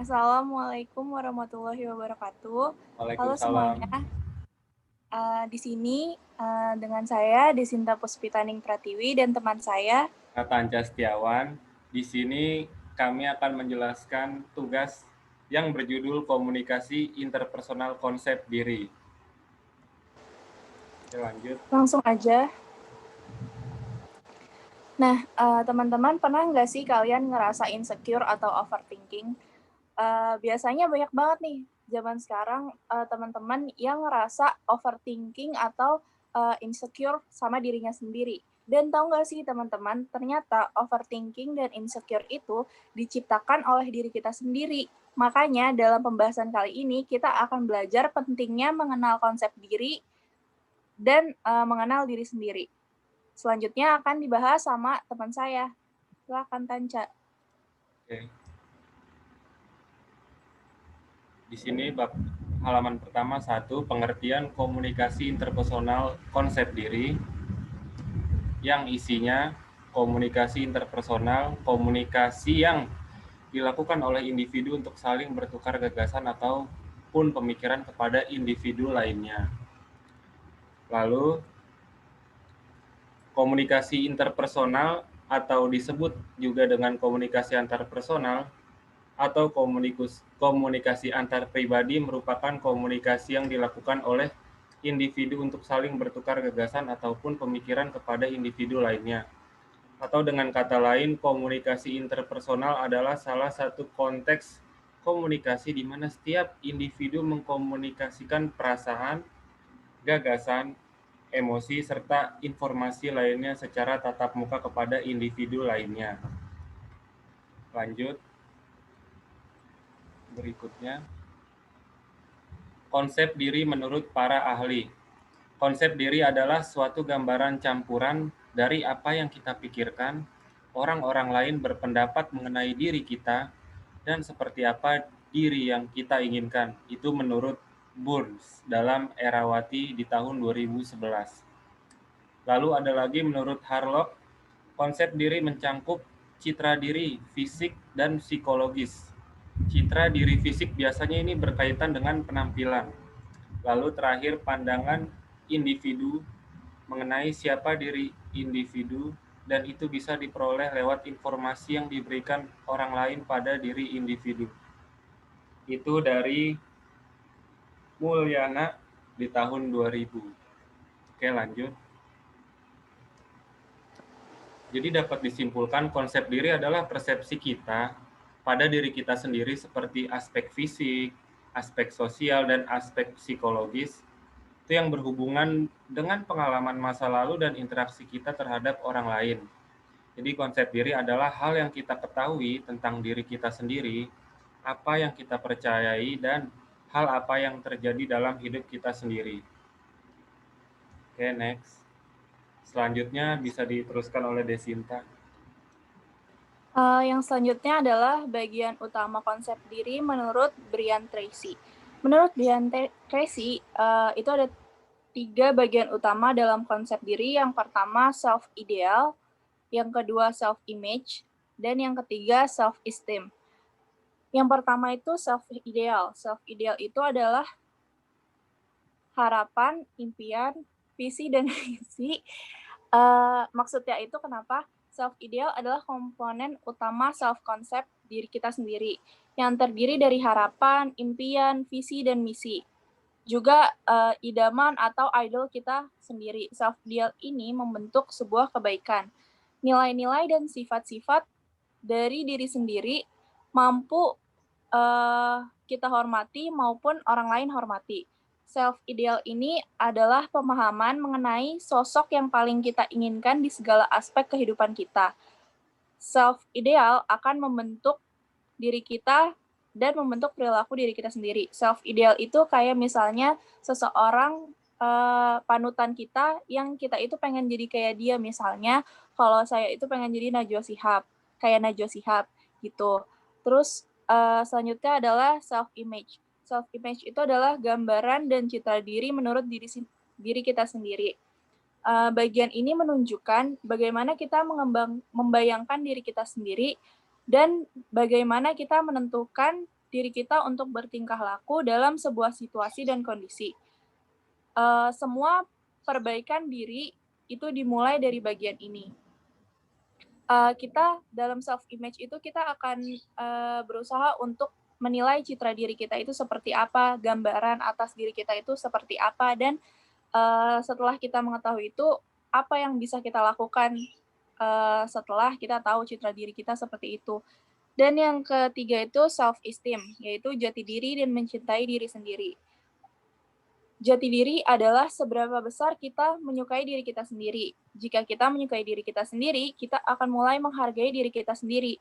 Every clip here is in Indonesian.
Assalamualaikum warahmatullahi wabarakatuh. Halo Waalaikumsalam. semuanya. Di sini dengan saya Desinta Puspitaning Pratiwi dan teman saya. Tanca Setiawan. Di sini kami akan menjelaskan tugas yang berjudul Komunikasi Interpersonal Konsep Diri. Oke, lanjut. Langsung aja. Nah, teman-teman pernah nggak sih kalian ngerasa insecure atau overthinking? Biasanya banyak banget nih zaman sekarang teman-teman yang ngerasa overthinking atau insecure sama dirinya sendiri. Dan tahu nggak sih teman-teman, ternyata overthinking dan insecure itu diciptakan oleh diri kita sendiri. Makanya dalam pembahasan kali ini kita akan belajar pentingnya mengenal konsep diri dan mengenal diri sendiri. Selanjutnya akan dibahas sama teman saya. Silakan Tanca. Oke. Di sini bab halaman pertama 1, pengertian komunikasi interpersonal konsep diri, yang isinya komunikasi interpersonal, komunikasi yang dilakukan oleh individu untuk saling bertukar gagasan ataupun pemikiran kepada individu lainnya. Lalu, komunikasi interpersonal atau disebut juga dengan komunikasi antarpersonal atau komunikasi antar pribadi merupakan komunikasi yang dilakukan oleh individu untuk saling bertukar gagasan ataupun pemikiran kepada individu lainnya. Atau dengan kata lain, komunikasi interpersonal adalah salah satu konteks komunikasi di mana setiap individu mengkomunikasikan perasaan, gagasan, emosi, serta informasi lainnya secara tatap muka kepada individu lainnya. Lanjut, berikutnya. Konsep diri menurut para ahli. Konsep diri adalah suatu gambaran campuran dari apa yang kita pikirkan, orang-orang lain berpendapat mengenai diri kita, dan seperti apa diri yang kita inginkan. Itu menurut Burns dalam Erawati di tahun 2011. Lalu ada lagi menurut Harlock, konsep diri mencangkup citra diri, fisik, dan psikologis. Citra diri fisik biasanya ini berkaitan dengan penampilan. Lalu terakhir pandangan individu mengenai siapa diri individu, dan itu bisa diperoleh lewat informasi yang diberikan orang lain pada diri individu. Itu dari Mulyana di tahun 2000. Oke, lanjut. Jadi dapat disimpulkan konsep diri adalah persepsi kita pada diri kita sendiri seperti aspek fisik, aspek sosial, dan aspek psikologis itu yang berhubungan dengan pengalaman masa lalu dan interaksi kita terhadap orang lain. Jadi konsep diri adalah hal yang kita ketahui tentang diri kita sendiri, apa yang kita percayai, dan hal apa yang terjadi dalam hidup kita sendiri. Oke, next. Selanjutnya bisa diteruskan oleh Desinta. Yang selanjutnya adalah bagian utama konsep diri menurut Brian Tracy. Menurut Brian Tracy, itu ada 3 bagian utama dalam konsep diri. Yang pertama self-ideal, yang kedua self-image, dan yang ketiga self-esteem. Yang pertama itu self-ideal. Self-ideal itu adalah harapan, impian, visi, dan misi. Maksudnya itu kenapa? Self-ideal adalah komponen utama self-concept diri kita sendiri, yang terdiri dari harapan, impian, visi, dan misi. Juga idaman atau idol kita sendiri. Self-ideal ini membentuk sebuah kebaikan. Nilai-nilai dan sifat-sifat dari diri sendiri mampu kita hormati maupun orang lain hormati. Self-ideal ini adalah pemahaman mengenai sosok yang paling kita inginkan di segala aspek kehidupan kita. Self-ideal akan membentuk diri kita dan membentuk perilaku diri kita sendiri. Self-ideal itu kayak misalnya seseorang panutan kita yang kita itu pengen jadi kayak dia. Misalnya kalau saya itu pengen jadi Najwa Shihab, kayak Najwa Shihab gitu. Terus selanjutnya adalah self-image. Self-image itu adalah gambaran dan citra diri menurut diri kita sendiri. Bagian ini menunjukkan bagaimana kita membayangkan diri kita sendiri dan bagaimana kita menentukan diri kita untuk bertingkah laku dalam sebuah situasi dan kondisi. Semua perbaikan diri itu dimulai dari bagian ini. Kita dalam self image itu kita akan berusaha untuk menilai citra diri kita itu seperti apa, gambaran atas diri kita itu seperti apa, dan setelah kita mengetahui itu, apa yang bisa kita lakukan setelah kita tahu citra diri kita seperti itu. Dan yang ketiga itu self-esteem, yaitu jati diri dan mencintai diri sendiri. Jati diri adalah seberapa besar kita menyukai diri kita sendiri. Jika kita menyukai diri kita sendiri, kita akan mulai menghargai diri kita sendiri.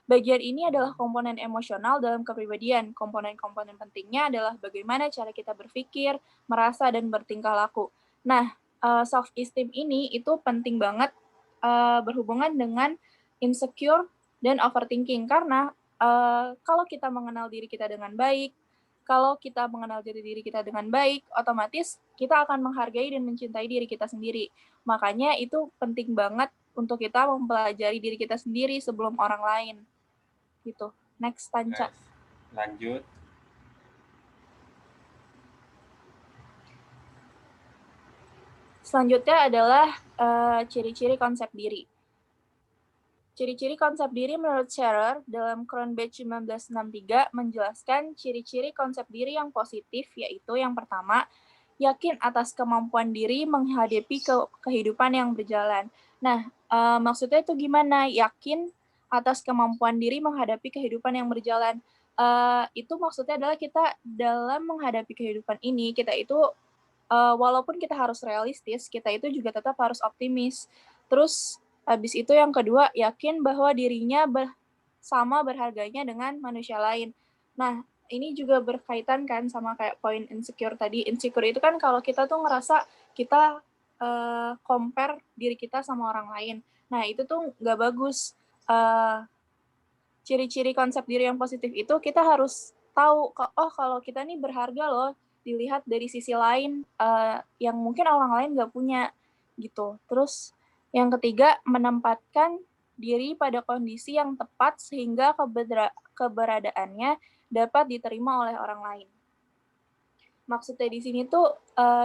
Bagian ini adalah komponen emosional dalam kepribadian. Komponen-komponen pentingnya adalah bagaimana cara kita berpikir, merasa, dan bertingkah laku. Nah, self-esteem ini itu penting banget berhubungan dengan insecure dan overthinking. Karena kalau kita mengenal diri kita dengan baik, kalau kita mengenal jati diri kita dengan baik, otomatis kita akan menghargai dan mencintai diri kita sendiri. Makanya itu penting banget untuk kita mempelajari diri kita sendiri sebelum orang lain. Gitu. Next, Tanca. Guys, lanjut. Selanjutnya adalah ciri-ciri konsep diri. Ciri-ciri konsep diri menurut Scherer dalam Cronbach 1963 menjelaskan ciri-ciri konsep diri yang positif, yaitu yang pertama, yakin atas kemampuan diri menghadapi kehidupan yang berjalan. Nah, maksudnya itu gimana? Yakin atas kemampuan diri menghadapi kehidupan yang berjalan. Itu maksudnya adalah kita dalam menghadapi kehidupan ini, kita itu walaupun kita harus realistis, kita itu juga tetap harus optimis. Terus habis itu yang kedua, yakin bahwa dirinya sama berharganya dengan manusia lain. Nah, ini juga berkaitan kan sama kayak poin insecure tadi. Insecure itu kan kalau kita tuh ngerasa kita compare diri kita sama orang lain. Nah, itu tuh nggak bagus. Ciri-ciri konsep diri yang positif itu kita harus tahu, oh kalau kita nih berharga loh, dilihat dari sisi lain yang mungkin orang lain nggak punya gitu. Terus yang ketiga, menempatkan diri pada kondisi yang tepat sehingga keberadaannya dapat diterima oleh orang lain. Maksudnya di sini tuh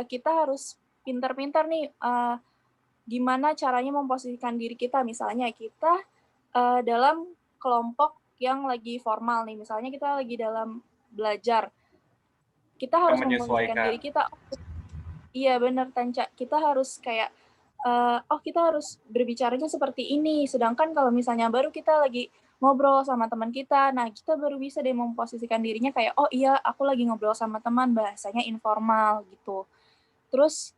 kita harus pintar-pintar nih gimana caranya memposisikan diri kita. Misalnya kita dalam kelompok yang lagi formal nih, misalnya kita lagi dalam belajar, kita harus memposisikan diri kita. Iya benar, Tanca. Kita harus kayak kita harus berbicaranya seperti ini. Sedangkan kalau misalnya baru kita lagi ngobrol sama teman kita, nah kita baru bisa deh memposisikan dirinya kayak, oh iya aku lagi ngobrol sama teman, bahasanya informal gitu. Terus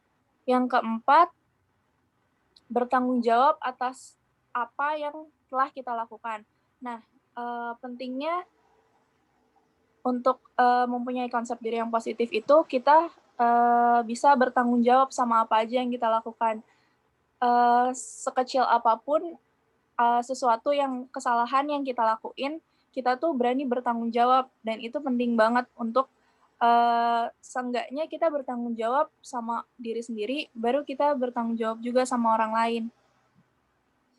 yang keempat, bertanggung jawab atas apa yang telah kita lakukan. Nah, pentingnya untuk mempunyai konsep diri yang positif itu kita bisa bertanggung jawab sama apa aja yang kita lakukan. Sekecil apapun sesuatu yang kesalahan yang kita lakuin, kita tuh berani bertanggung jawab, dan itu penting banget untuk seenggaknya kita bertanggung jawab sama diri sendiri, baru kita bertanggung jawab juga sama orang lain.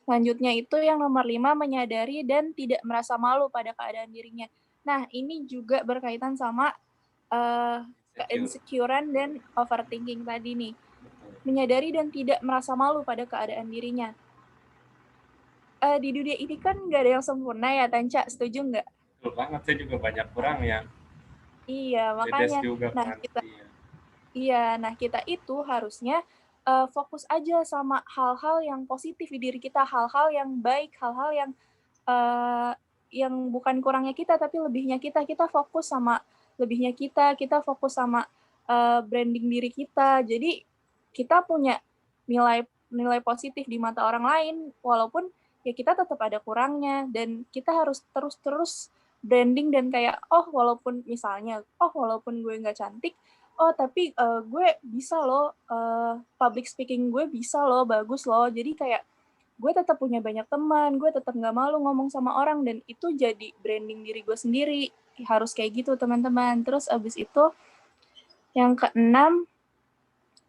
Selanjutnya itu yang nomor 5, menyadari dan tidak merasa malu pada keadaan dirinya. Nah, ini juga berkaitan sama keinsecurean dan overthinking tadi nih. Menyadari dan tidak merasa malu pada keadaan dirinya. Di dunia ini kan nggak ada yang sempurna ya, Tanca. Setuju nggak? Betul banget, saya juga banyak kurang ya. Iya, makanya. Juga nah, kan. kita itu harusnya fokus aja sama hal-hal yang positif di diri kita, hal-hal yang baik, hal-hal yang bukan kurangnya kita, tapi lebihnya kita. Kita fokus sama lebihnya kita fokus sama branding diri kita. Jadi kita punya nilai positif di mata orang lain, walaupun ya kita tetap ada kurangnya, dan kita harus terus branding dan kayak walaupun gue nggak cantik, tapi gue bisa loh, public speaking gue bisa loh, bagus loh. Jadi kayak gue tetap punya banyak teman, gue tetap nggak malu ngomong sama orang, dan itu jadi branding diri gue sendiri. Harus kayak gitu teman-teman. Terus abis itu yang keenam,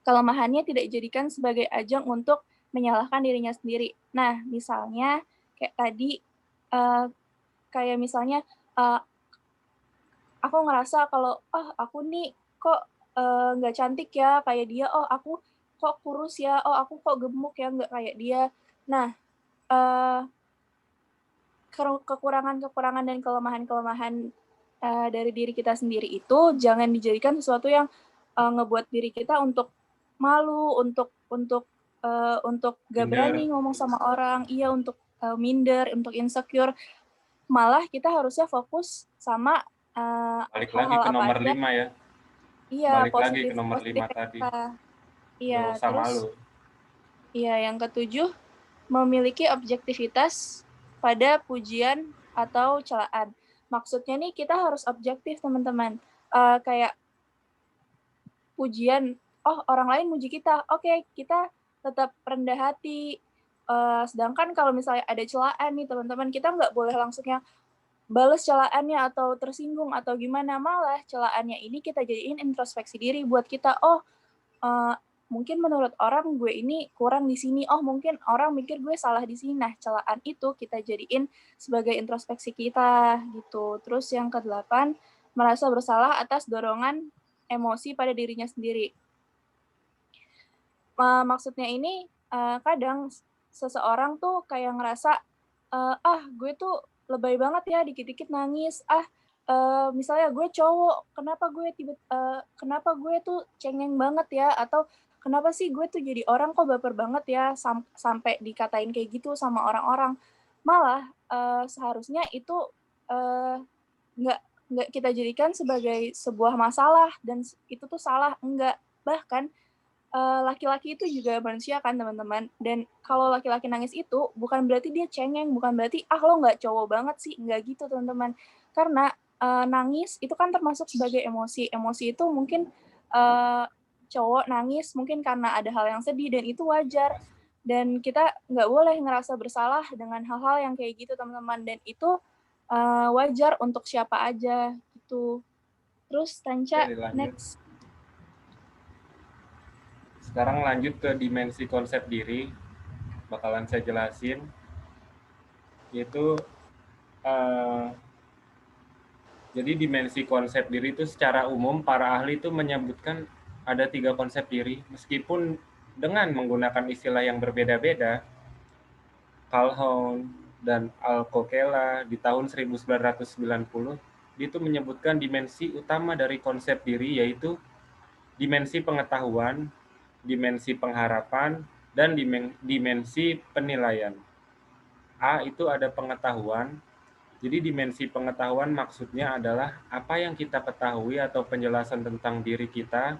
kelemahannya tidak dijadikan sebagai ajang untuk menyalahkan dirinya sendiri. Nah, misalnya kayak tadi, kayak misalnya aku ngerasa kalau, "Oh, aku nih kok, nggak cantik ya kayak dia, oh aku kok kurus ya, oh aku kok gemuk ya, nggak kayak dia." Nah, eee, kekurangan-kekurangan dan kelemahan-kelemahan, dari diri kita sendiri itu jangan dijadikan sesuatu yang, ngebuat diri kita untuk malu, untuk nggak Minder, berani ngomong sama orang, iya, untuk, minder, untuk insecure. Malah kita harusnya fokus sama, balik lagi hal-hal ke apa nomor aja, 5 ya, iya, balik lagi ke positif nomor 5 positifnya tadi, kita. Iya, nggak usah terus malu. iya, yang ketujuh, memiliki objektivitas pada pujian atau celaan. Maksudnya nih kita harus objektif teman-teman, kayak pujian, oh orang lain muji kita, oke kita tetap rendah hati, sedangkan kalau misalnya ada celaan nih teman-teman, kita nggak boleh langsung yang bales celaannya atau tersinggung atau gimana, malah celaannya ini kita jadiin introspeksi diri buat kita, "Oh, eee, mungkin menurut orang gue ini kurang di sini, oh mungkin orang mikir gue salah di sini." Nah, celaan itu kita jadiin sebagai introspeksi kita, gitu. Terus yang kedelapan, merasa bersalah atas dorongan emosi pada dirinya sendiri. Maksudnya ini, kadang seseorang tuh kayak ngerasa, "Ah, gue tuh lebay banget ya dikit-dikit nangis. Ah, misalnya gue cowok, kenapa gue tuh cengeng banget ya?" Atau, "Kenapa sih gue tuh jadi orang kok baper banget ya?" Sampai dikatain kayak gitu sama orang-orang. Malah, seharusnya itu, eee, nggak kita jadikan sebagai sebuah masalah dan itu tuh salah, enggak. Bahkan laki-laki itu juga manusia kan teman-teman, dan kalau laki-laki nangis itu bukan berarti dia cengeng, bukan berarti, "Ah, lo nggak cowok banget sih." Nggak gitu teman-teman. Karena, nangis itu kan termasuk sebagai emosi. Emosi itu mungkin, eee, cowok nangis mungkin karena ada hal yang sedih dan itu wajar. Dan kita nggak boleh ngerasa bersalah dengan hal-hal yang kayak gitu teman-teman, dan itu, wajar untuk siapa aja, gitu. Terus Oke, Tanca, dilanjut. next. Sekarang lanjut ke dimensi konsep diri, bakalan saya jelasin, yaitu eh, jadi dimensi konsep diri itu secara umum para ahli itu menyebutkan ada 3 konsep diri, meskipun dengan menggunakan istilah yang berbeda-beda. Calhoun dan Alcoquela di tahun 1990 itu menyebutkan dimensi utama dari konsep diri, yaitu dimensi pengetahuan, dimensi pengharapan, dan dimensi penilaian. A itu ada pengetahuan. Jadi dimensi pengetahuan maksudnya adalah apa yang kita ketahui atau penjelasan tentang diri kita.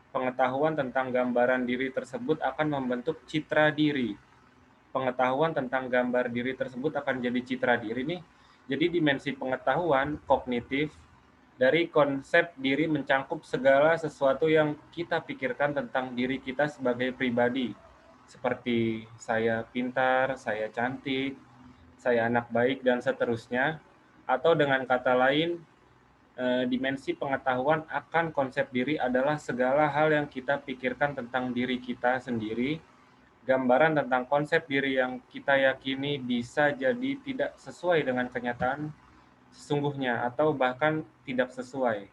Pengetahuan tentang gambaran diri tersebut akan membentuk citra diri. Pengetahuan tentang gambar diri tersebut akan jadi citra diri nih. Jadi dimensi pengetahuan kognitif dari konsep diri mencangkup segala sesuatu yang kita pikirkan tentang diri kita sebagai pribadi. Seperti saya pintar, saya cantik, saya anak baik, dan seterusnya. Atau dengan kata lain, dimensi pengetahuan akan konsep diri adalah segala hal yang kita pikirkan tentang diri kita sendiri. Gambaran tentang konsep diri yang kita yakini bisa jadi tidak sesuai dengan kenyataan sesungguhnya atau bahkan tidak sesuai.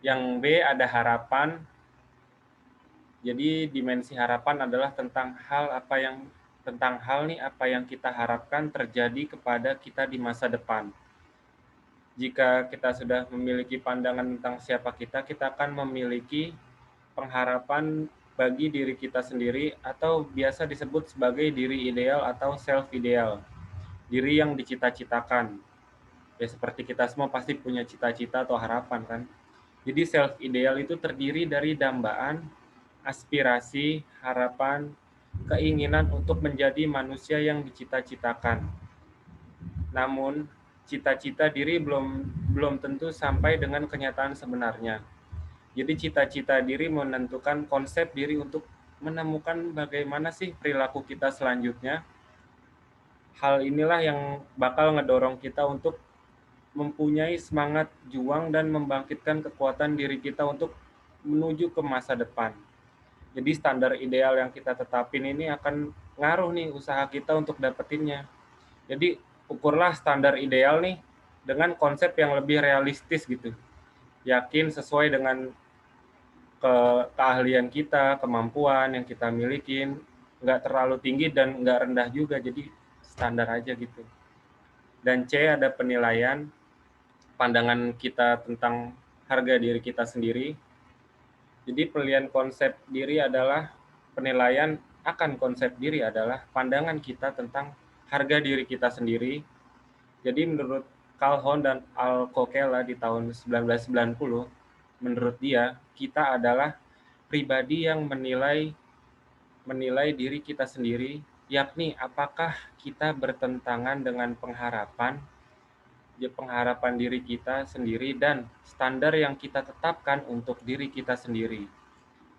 Yang B ada harapan. Jadi dimensi harapan adalah tentang hal nih apa yang kita harapkan terjadi kepada kita di masa depan. Jika kita sudah memiliki pandangan tentang siapa kita, kita akan memiliki pengharapan bagi diri kita sendiri atau biasa disebut sebagai diri ideal atau self ideal, diri yang dicita-citakan. Ya seperti kita semua pasti punya cita-cita atau harapan kan. Jadi self ideal itu terdiri dari dambaan, aspirasi, harapan, keinginan untuk menjadi manusia yang dicita-citakan. Namun, cita-cita diri belum tentu sampai dengan kenyataan sebenarnya. Jadi cita-cita diri menentukan konsep diri untuk menemukan bagaimana sih perilaku kita selanjutnya. Hal inilah yang bakal ngedorong kita untuk mempunyai semangat juang dan membangkitkan kekuatan diri kita untuk menuju ke masa depan. Jadi standar ideal yang kita tetapin ini akan ngaruh nih usaha kita untuk dapetinnya. Jadi ukurlah standar ideal nih, dengan konsep yang lebih realistis gitu. Yakin sesuai dengan keahlian kita, kemampuan yang kita milikin, nggak terlalu tinggi dan nggak rendah juga, jadi standar aja gitu. Dan C ada penilaian, pandangan kita tentang harga diri kita sendiri. Jadi penilaian akan konsep diri adalah pandangan kita tentang harga diri kita sendiri. Jadi menurut Calhoun dan Alcochella di tahun 1990, menurut dia, kita adalah pribadi yang menilai diri kita sendiri, yakni apakah kita bertentangan dengan pengharapan diri kita sendiri dan standar yang kita tetapkan untuk diri kita sendiri.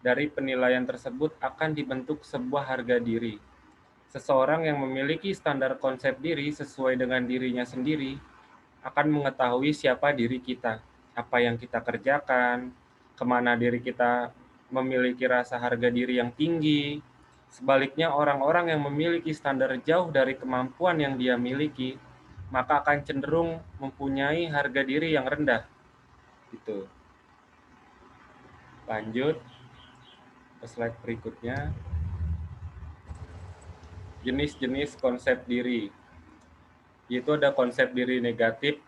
Dari penilaian tersebut akan dibentuk sebuah harga diri. Seseorang yang memiliki standar konsep diri sesuai dengan dirinya sendiri akan mengetahui siapa diri kita, apa yang kita kerjakan, kemana diri kita memiliki rasa harga diri yang tinggi. Sebaliknya, orang-orang yang memiliki standar jauh dari kemampuan yang dia miliki, maka akan cenderung mempunyai harga diri yang rendah. Gitu. Lanjut ke slide berikutnya. Jenis-jenis konsep diri. Yaitu ada konsep diri negatif.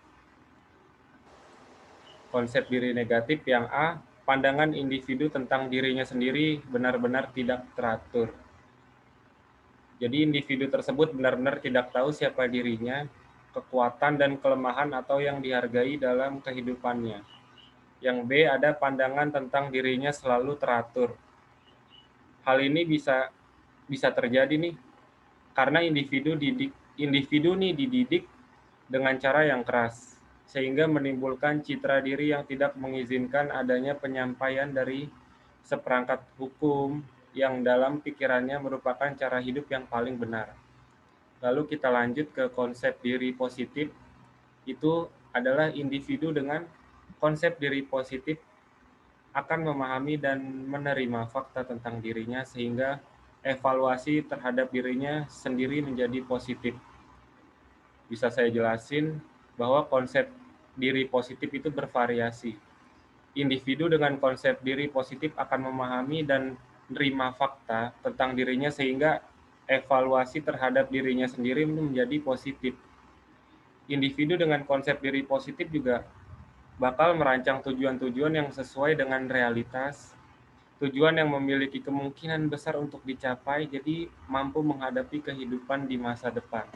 Konsep diri negatif yang A, pandangan individu tentang dirinya sendiri benar-benar tidak teratur. Jadi individu tersebut benar-benar tidak tahu siapa dirinya, kekuatan dan kelemahan atau yang dihargai dalam kehidupannya. Yang B, ada pandangan tentang dirinya selalu teratur. Hal ini bisa terjadi nih karena individu dididik dengan cara yang keras, sehingga menimbulkan citra diri yang tidak mengizinkan adanya penyampaian dari seperangkat hukum yang dalam pikirannya merupakan cara hidup yang paling benar. Lalu kita lanjut ke konsep diri positif. Itu adalah individu dengan konsep diri positif akan memahami dan menerima fakta tentang dirinya sehingga evaluasi terhadap dirinya sendiri menjadi positif. Bisa saya jelasin bahwa konsep diri positif itu bervariasi. Individu dengan konsep diri positif akan memahami dan menerima fakta tentang dirinya sehingga evaluasi terhadap dirinya sendiri menjadi positif. Individu dengan konsep diri positif juga bakal merancang tujuan-tujuan yang sesuai dengan realitas, tujuan yang memiliki kemungkinan besar untuk dicapai, jadi mampu menghadapi kehidupan di masa depan.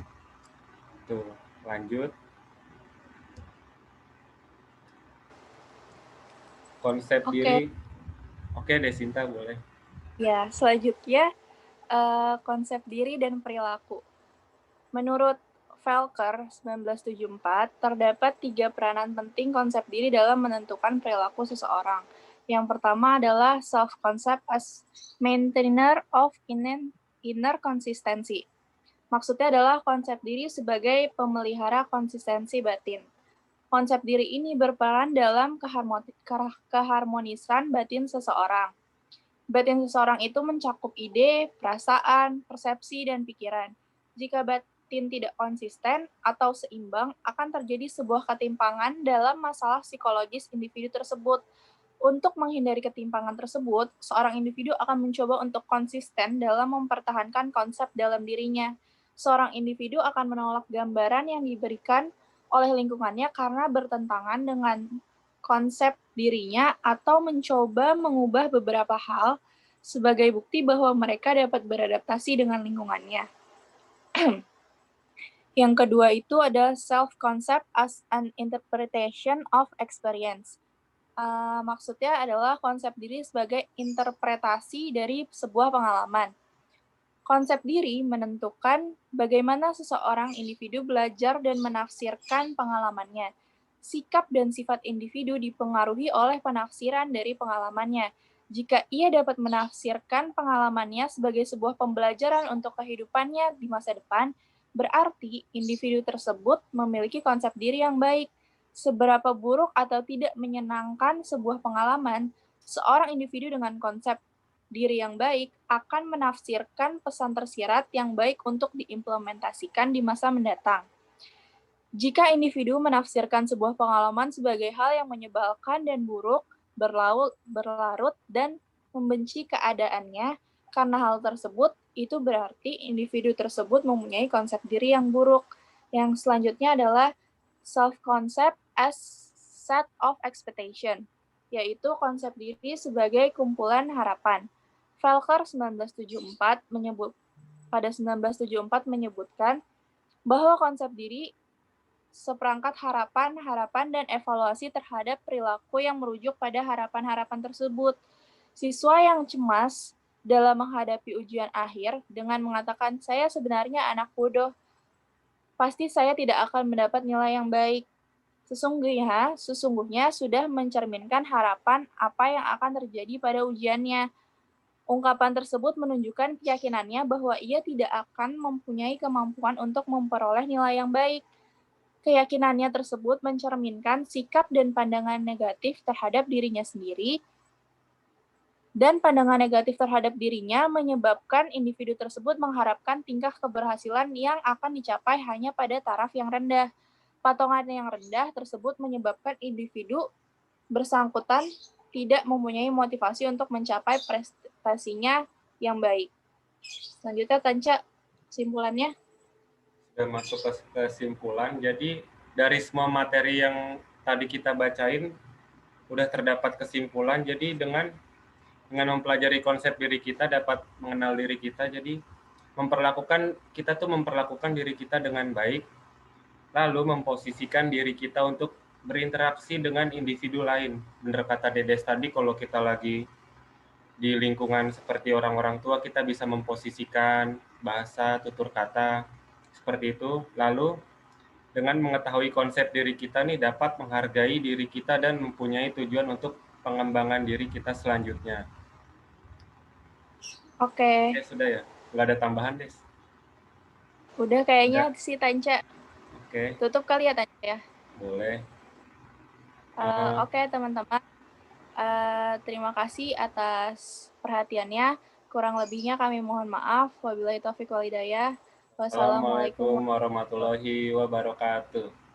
Tuh, lanjut. Konsep Oke, diri. Oke, Desinta boleh. ya selanjutnya konsep diri dan perilaku. Menurut Velker 1974, terdapat 3 peranan penting konsep diri dalam menentukan perilaku seseorang. Yang pertama adalah self-concept as maintainer of inner consistency. Maksudnya adalah konsep diri sebagai pemelihara konsistensi batin. Konsep diri ini berperan dalam keharmonisan batin seseorang. Batin seseorang itu mencakup ide, perasaan, persepsi, dan pikiran. Jika batin tidak konsisten atau seimbang, akan terjadi sebuah ketimpangan dalam masalah psikologis individu tersebut. Untuk menghindari ketimpangan tersebut, seorang individu akan mencoba untuk konsisten dalam mempertahankan konsep dalam dirinya. Seorang individu akan menolak gambaran yang diberikan oleh lingkungannya karena bertentangan dengan konsep dirinya atau mencoba mengubah beberapa hal sebagai bukti bahwa mereka dapat beradaptasi dengan lingkungannya. Yang kedua itu ada self-concept as an interpretation of experience. Maksudnya adalah konsep diri sebagai interpretasi dari sebuah pengalaman. Konsep diri menentukan bagaimana seseorang individu belajar dan menafsirkan pengalamannya. Sikap dan sifat individu dipengaruhi oleh penafsiran dari pengalamannya. Jika ia dapat menafsirkan pengalamannya sebagai sebuah pembelajaran untuk kehidupannya di masa depan, berarti individu tersebut memiliki konsep diri yang baik. Seberapa buruk atau tidak menyenangkan sebuah pengalaman, seorang individu dengan konsep diri yang baik akan menafsirkan pesan tersirat yang baik untuk diimplementasikan di masa mendatang. Jika individu menafsirkan sebuah pengalaman sebagai hal yang menyebalkan dan buruk, berlarut, dan membenci keadaannya, karena hal tersebut, itu berarti individu tersebut mempunyai konsep diri yang buruk. Yang selanjutnya adalah self-concept as set of expectation, yaitu konsep diri sebagai kumpulan harapan. Velker 1974 pada 1974 menyebutkan bahwa konsep diri seperangkat harapan, dan evaluasi terhadap perilaku yang merujuk pada harapan-harapan tersebut. Siswa yang cemas dalam menghadapi ujian akhir dengan mengatakan, "Saya sebenarnya anak bodoh, pasti saya tidak akan mendapat nilai yang baik." Sesungguhnya sudah mencerminkan harapan apa yang akan terjadi pada ujiannya. Ungkapan tersebut menunjukkan keyakinannya bahwa ia tidak akan mempunyai kemampuan untuk memperoleh nilai yang baik. Keyakinannya tersebut mencerminkan sikap dan pandangan negatif terhadap dirinya sendiri, dan pandangan negatif terhadap dirinya menyebabkan individu tersebut mengharapkan tingkah keberhasilan yang akan dicapai hanya pada taraf yang rendah. Patongan yang rendah tersebut menyebabkan individu bersangkutan tidak mempunyai motivasi untuk mencapai prestasinya yang baik. Selanjutnya, Tanca, kesimpulannya. Sudah masuk ke kesimpulan. Jadi dari semua materi yang tadi kita bacain udah terdapat kesimpulan. Jadi dengan mempelajari konsep diri kita dapat mengenal diri kita. Jadi kita tuh memperlakukan diri kita dengan baik, lalu memposisikan diri kita untuk berinteraksi dengan individu lain. Benar kata Dedes tadi, kalau kita lagi di lingkungan seperti orang-orang tua, kita bisa memposisikan bahasa, tutur kata, seperti itu. Lalu dengan mengetahui konsep diri kita nih, dapat menghargai diri kita dan mempunyai tujuan untuk pengembangan diri kita selanjutnya. Oke. Sudah ya? Nggak ada tambahan, Des? Udah kayaknya Udah. sih, Tanca. Oke. Tutup kali ya, Tanca ya. Boleh. Oke, teman-teman. Terima kasih atas perhatiannya. Kurang lebihnya kami mohon maaf. Wabillahi taufiq wal hidayah. Wassalamualaikum Assalamualaikum warahmatullahi wabarakatuh.